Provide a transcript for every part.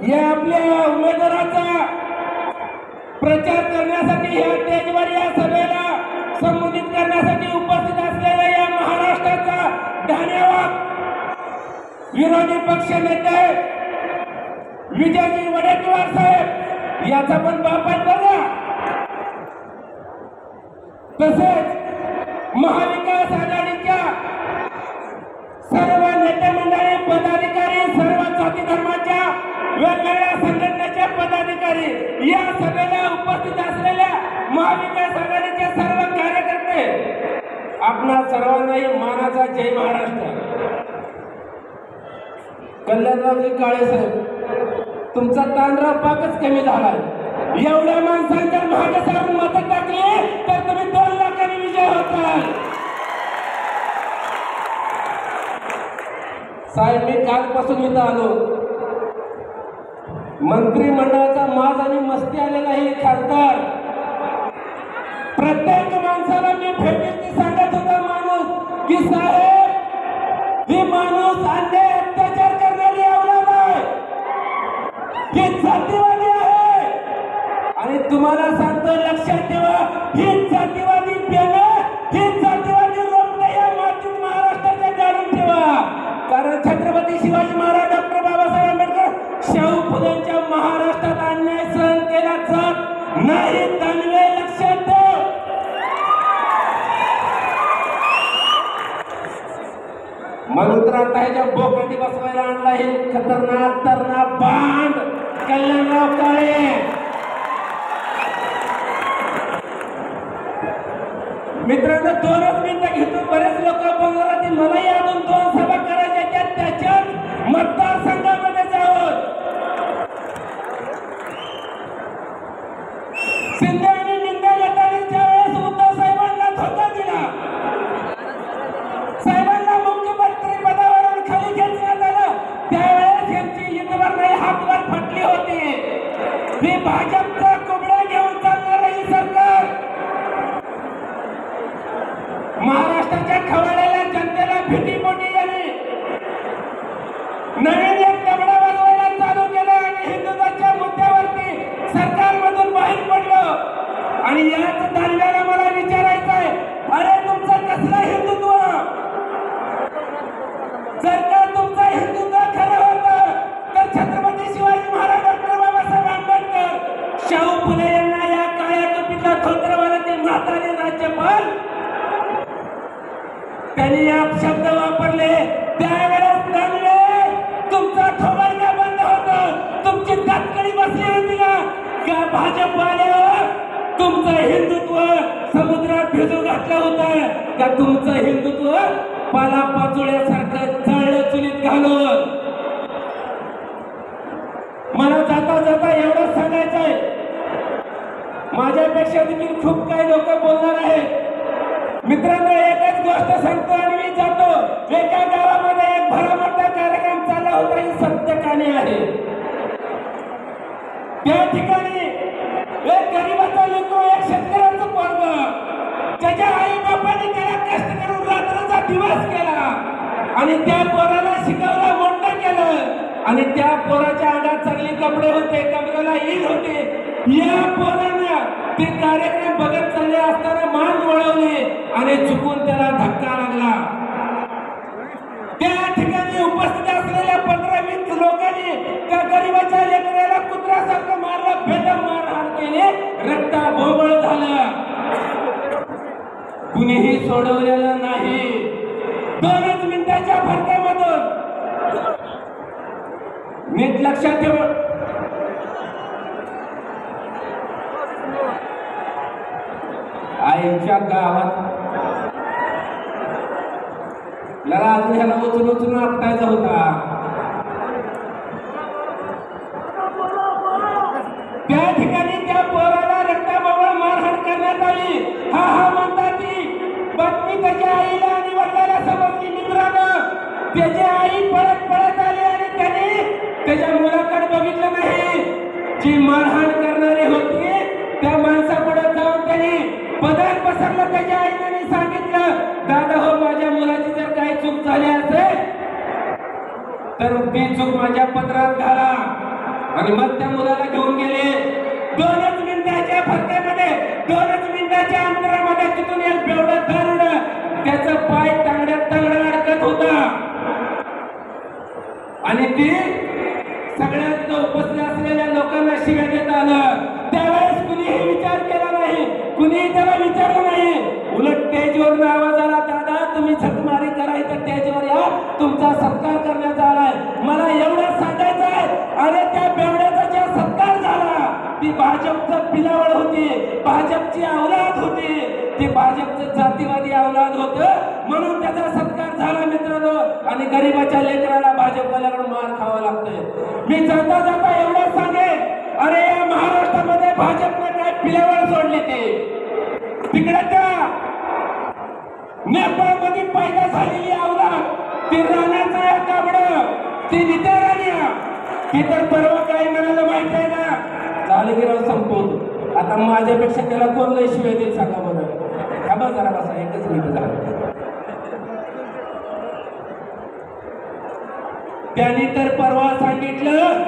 या आपल्या उमेदवाराचा प्रचार करण्यासाठी या स्टेजवर या सभेला संबोधित करण्यासाठी उपस्थित असलेल्या या महाराष्ट्राचा धन्यवाद विरोधी पक्ष नेते विजयजी वडेट्टीवार साहेब याचा पण बाप आहे बघा। तसेच महाविकास आघाडीच्या सर्व नेते मंडळी पदाधिकारी सर्व जाती धर्माच्या वेगवेगळ्या संघटनेचे पदाधिकारी या सभेला उपस्थित असलेल्या महाविकास आघाडीचे सर्व कार्यकर्ते आपणा सर्वांनाही मानाचा जय महाराष्ट्र। कल्याणरावजी काळे साहेब तुमचा तांडरा पाकच कमी झालाय। एवढ्या माणसांच्या मागे सारून मतं टाकली तर तुम्ही 2 लाखांनी विजय होताल। साहेब मी कालपासून इथं आलो, मंत्रिमंडळाचा माज आणि मस्ती आलेला ही खासदार प्रत्येक माणसाला मी भेटीत सांगत होता माणूस की साहेब ही माणूस अन्याय अत्याचार करणारी औलाद आहे, ही जातीवादी आहे आणि तुम्हाला सांगतो लक्षात ठेवा ही जातीवादी पेनं ही जातीवादी रोपटे या मातीत महाराष्ट्राच्या जाणून ठेवा। कारण छत्रपती शिवाजी महाराज डॉक्टर बाबासाहेब आंबेडकर शाहू फुलेंच्या महाराष्ट्रात अन्याय सहन केला जात नाही। दानवे लक्षात ठेव। म्हणून तर आता ह्याच्या बोकाटी बसवायला आणला हे खतरनाक तरणा बांड कल्याणराव काळे। मित्रांनो 2च मिनिटं घेतो, बरेच लोक बोलणार आहेत मलाही अजून 2 सभा करायच्या त्याच्याच मतदारसंघामध्ये जाऊन शिंदे आणि निंदे गटाने वेळेस उद्धव साहेबांना धोका दिला, साहेबांना मुख्यमंत्री पदावरून खाली खेचण्यात आलं, त्यावेळेस यांची युद्धभर नाही हातवर फाटली होती। ही भाजपचा कुबडा घेऊन चालणार ही सरकार महाराष्ट्राच्या खवळलेल्या जनतेला भीतीपोटी यांनी नवीन एक कपडा वाजवायला चालू केलं आणि हिंदुत्वाच्या मुद्द्यावरती सरकारमधून बाहेर पडलो। आणि याच दानव्याला मला विचारायचं आहे, अरे तुमचं कसलं हिंदुत्व? जर का तुमचं हिंदुत्व खरं होतं तर छत्रपती शिवाजी महाराज डॉक्टर बाबासाहेब आंबेडकर शाहू फुले यांना या काळ्या टोपीतला धोत्रवाला ते म्हातारे राज्यपाल त्यांनी या शब्द वापरले, त्यावेळेस दानवे तुमचा थोबाडा बंद होतं, तुमची दातकडी बसली होती का भाजप आल्यावर तुमचं हिंदुत्व समुद्रात भिजू घातलं होतं का तुमचं हिंदुत्व पाला पाचोळ्यासारखं जळलं चुलीत घालून? मला जाता जाता एवढं सांगायचंय, माझ्यापेक्षा देखील खूप काही लोक बोलणार आहेत। मित्रांनो एकच गोष्ट सांगतो आणि मी जातो। एका गावामध्ये एक भरमोठा कार्यक्रम चालला होता, ही सत्य कहाणी आहे। त्या ठिकाणी एक गरीबाचा लेकरू एक शेतकऱ्याचं पोरगं त्याच्या आई बापाने त्याला कष्ट करून रात्रचा दिवस केला आणि त्या पोराला शिकवलं मोठं केलं आणि त्या पोराच्या अंगात चांगले कपडे होते, कमरेला ईद होते। या पोरानं ते कार्यक्रम बघत चालले असताना मान वळवली आणि चुकून त्याला धक्का लागला। त्या ठिकाणी उपस्थित असलेल्या 15-20 लोकांनी त्या गरीबाच्या लेकराला कुत्र्यासारखं मारलं, बेदम मारहाण केली, रक्ताबोबळ झालं, कुणीही सोडवलेलं नाही। 2च मिनिटाच्या फरकामधून नीट लक्षात ठेवा, आईच्या गावात लगा अजून ह्याला उचलून उचलून आपटायचा होता। त्या ठिकाणी त्या पोराला रक्ताबोबळ मारहाण करण्यात आली। हा म्हणतात ती बातमी त्याच्या आईला आणि वडिलांना समजली। मित्रांनो त्याची आई पळत पळत आली आणि त्याने त्याच्या मुलाकडे बघितलं नाही। जी मारहाण करणारी होती त्या माणसाकडे जाऊन त्यांनी पदर पसरलं। त्याच्या आईने सांगितलं, दादा हो माझ्या मुलाची जर काही चूक झाली असेल तर ती चूक माझ्या पदरात घाला आणि मग त्या मुलाला घेऊन गेले. 2च मिनिटाच्या फरकामध्ये 2च मिनिटाच्या अंतरामध्ये तिथून एक बेवडं धरलं. त्याचं पाय तांगड्यात तांगडा अडकत होता आणि ती सगळ्यात उपस्थित असलेल्या लोकांना शिव्या देत आलं. त्यावेळेस कुणीही विचार केला नाही, कुणीही त्याला विचारलं नाही. उलट स्टेजवर आवाज आला, दादा तुम्ही झकमारी करायचं स्टेजवर या, तुमचा सत्कार करण्यात आलाय. मला एवढं सांगायचं आहे, अरे त्या बेवड्याचा ज्या सत्कार झाला ती भाजपचं पिलावळ होती, भाजपची औलाद होती, ती भाजपचं जातीवादी औलाद होतं म्हणून त्याचा सत्कार झाला मित्रांनो. आणि गरीबाच्या लेकराला भाजपवाल्याकडून मार खावा लागतोय. मी जाता जाता एवढं सांगेन, अरे या महाराष्ट्रामध्ये भाजपने काय पिलावळ सोडली तिकडे त्या नेपाळमध्ये पैदा झालेली औलाद, ती राण्याचा काबड, ती नित्या राण्या, ती तर परवा काय म्हणाला माहिती आहे ना, झाले की राव संपवतो. आता माझ्यापेक्षा त्याला कोण लय शिवाय देईल सांगा बघा. थांबा जरा बसा, एकच मिनिट झालं. त्यांनी तर परवा सांगितलं,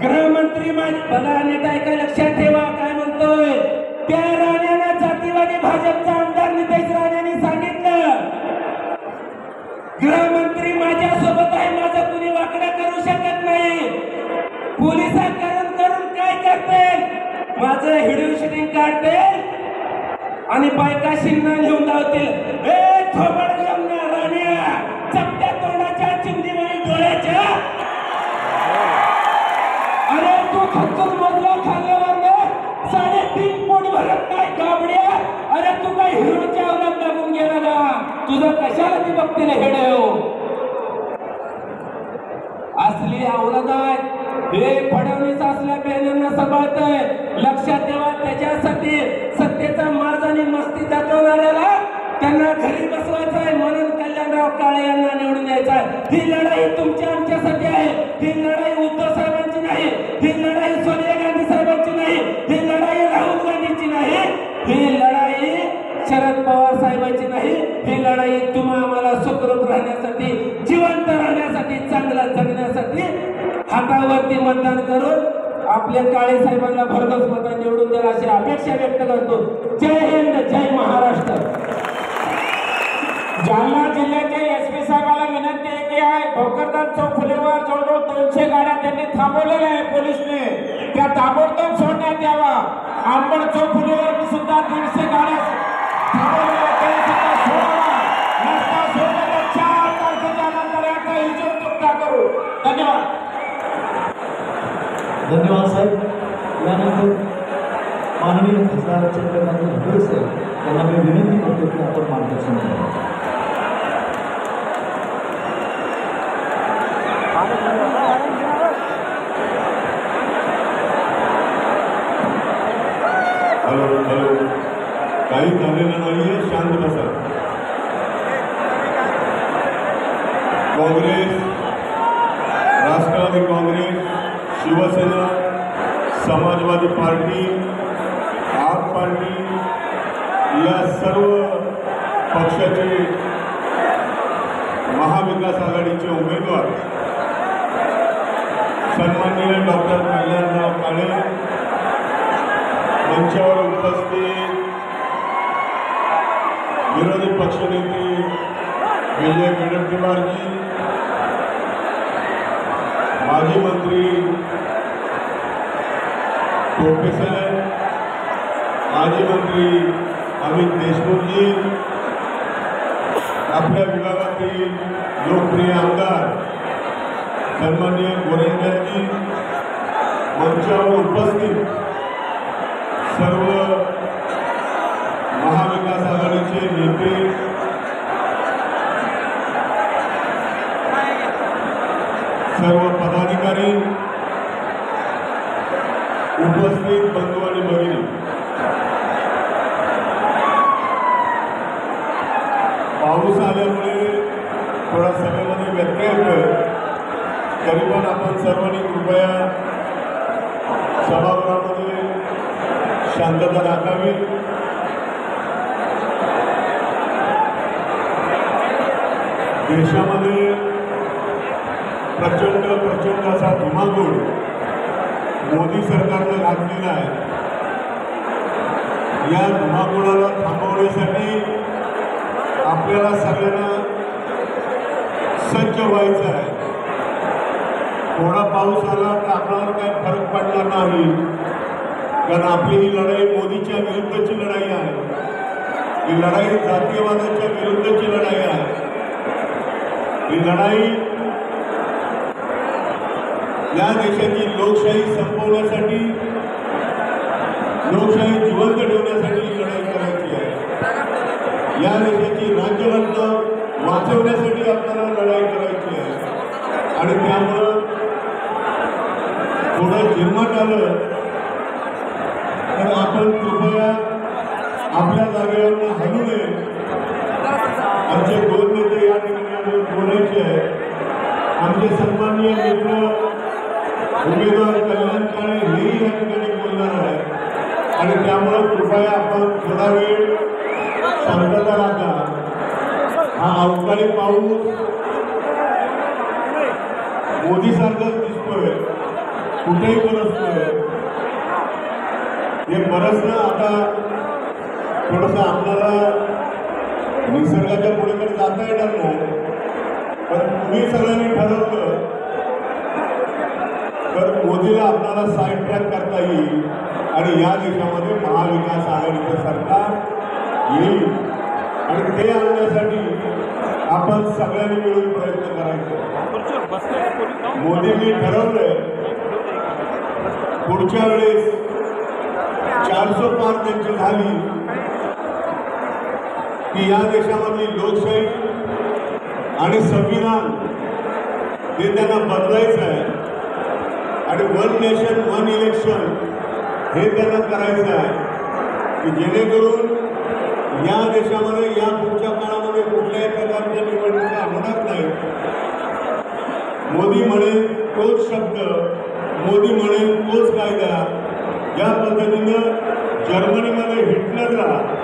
गृहमंत्री बघा नीट ऐका, लक्षात ठेवा काय म्हणतोय. त्या राण्याला जातीवादी भाजपचा आमदार नितेश राणेंनी सांगितलं, गृहमंत्री माझ्या सोबत आहे, माझं कुणी वाकडं करू शकत नाही. पोलिसांकडून करून काय करते, माझं व्हिडिओ शूटिंग काढते आणि बायका शिंगणा घेऊन लावतील. ए थोबड राण्या, चपट्या तोंडाच्या चिमणीवरील डोळ्याच्या, अरे तू खचून मधला खाल्ल्यावर 3.5 पोट भरत नाही गाबड्या. अरे तू काय हिरोच्या औलाद लागून गेला ना, तुझं कशाला ती बघतील हेड हो. असली औलाद आहे हे फडणवीस असल्या बॅनरना सांभाळतंय. लक्षात ठेवा, त्याच्यासाठी सत्तेचा माज आणि मस्ती दाखवणाऱ्याला त्यांना घरी बसवायचं आहे म्हणून कल्याणराव काळे यांना निवडून द्यायचं आहे. ही लढाई तुमच्या आमच्यासाठी आहे. ही लढाई उद्धव साहेबांची नाही, ही लढाई सोनिया गांधी साहेबांची नाही, ही लढाई राहुल गांधीची नाही, ही लढाई शरद पवार साहेबांची नाही. ही लढाई तुम्हा आम्हाला सुखरूप राहण्यासाठी, जिवंत राहण्यासाठी, चांगलं जगण्यासाठी हातावरती मतदान करून आपल्या काळे साहेबांना भरघोस मतांनी निवडून द्याल अशी अपेक्षा व्यक्त करतो. जय हिंद, जय महाराष्ट्र. जालना जिल्ह्याचे एसपी साहेबांना विनंती आहे की भोकरदन चौक फुलेवर जवळजवळ 200 गाड्या त्यांनी थांबवलेल्या आहे पोलिसने, त्या ताबडतोब सोडण्यात यावा. आंबड चौक फुलेवर सुद्धा 150 गाड्या थांबवलेल्या त्या सुद्धा सोडावा. रस्ता सोडला तर 4 तारखेच्या नंतर याचा हिशोब चुकता करू. धन्यवाद. धन्यवाद साहेब. यानंतर माननीय खासदार चंद्रकांत भोयर साहेब यांना मी विनंती करतो की आपण मार्गदर्शन करावं. हॅलो, काही झालेलं नाहीये, शांत बसा. काँग्रेस, राष्ट्रवादी काँग्रेस, शिवसेना, समाजवादी पार्टी, आप पार्टी या सर्व पक्षाचे महाविकास आघाडीचे उमेदवार सन्माननीय डॉक्टर कल्याणराव काळे, मंचावर उपस्थित विरोधी पक्षनेते विजय वडेट्टीवारजी, माजी मंत्री प्रोफेसर, माजी मंत्री अमित देशमुखजी, आपल्या विभागातील लोकप्रिय आमदार सन्माननीय गोरेंकरजी, मंचावर उपस्थित सर्व महाविकास आघाडीचे नेते, सर्व पदाधिकारी, उपस्थित बंधू आणि भगिनी, पाऊस आल्यामुळे थोडा सभेमध्ये व्यत्यय होतोय, तरी पण आपण सर्वांनी कृपया सभागृहामध्ये शांतता राखावी. देशामध्ये प्रचंड असा धुमाकूळ मोदी सरकारनं घातलेला आहे. या धुमाकूळाला थांबवण्यासाठी आपल्याला सगळ्यांना सज्ज व्हायचं आहे. थोडा पाऊस आला तर आपल्याला काही फरक पडणार नाही, कारण आपली ही लढाई मोदीच्या विरुद्धची लढाई आहे. ही लढाई जातीयवादाच्या विरुद्धची लढाई आहे. ही लढाई या देशाची लोकशाही संपवण्यासाठी, लोकशाही जिवंत ठेवण्यासाठी ही लढाई करायची आहे. या देशाची राज्यघटना वाचवण्यासाठी आपल्याला लढाई करायची आहे. आणि त्यामुळं थोडं झिरमट आलं तर आपण कृपया आपल्या जागेवरून हलू नये. आमचे दोन नेते या ठिकाणी बोलायचे आहे. आमचे सन्माननीय मित्र उमेदवार कल्याण काळे हेही या ठिकाणी बोलणार आहे. आणि त्यामुळे कृपया आपण थोडा वेळ शांतता राखा. हा अवकाळी पाऊस मोदीसारखाच दिसतोय, कुठेही बरसतोय. हे बरसणं आता थोडंसं आपल्याला निसर्गाच्या पुढे जाता येणार नाही. पण तुम्ही सगळ्यांनी ठरवलं तर मोदीला आपल्याला साईड ट्रॅक करता येईल आणि या देशामध्ये महाविकास आघाडीचं सरकार येईल. आणि ते आणण्यासाठी आपण सगळ्यांनी मिळून प्रयत्न करायचे. मोदींनी ठरवलंय पुढच्या वेळेस 400 पार त्यांची झाली की या देशामधली लोकशाही आणि संविधान हे त्यांना बदलायचं आहे. आणि 1 नेशन 1 इलेक्शन हे त्यांना करायचं आहे की जेणेकरून या देशामध्ये या पुढच्या काळामध्ये कुठल्याही प्रकारच्या निवडणुका होणार नाही. मोदी म्हणेल तोच शब्द, मोदी म्हणेल तोच कायदा. ज्या पद्धतीनं जर्मनीमध्ये हिटलरनं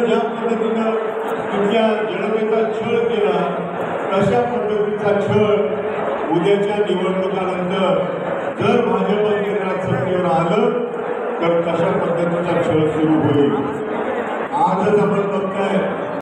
ज्या पद्धतीनं तिथल्या जनतेचा छळ केला, तशा पद्धतीचा छळ उद्याच्या निवडणुकानंतर जर भाजप केंद्रात सत्तेवर आलं तर तशा पद्धतीचा छळ सुरू होईल. आजच आपण बघताय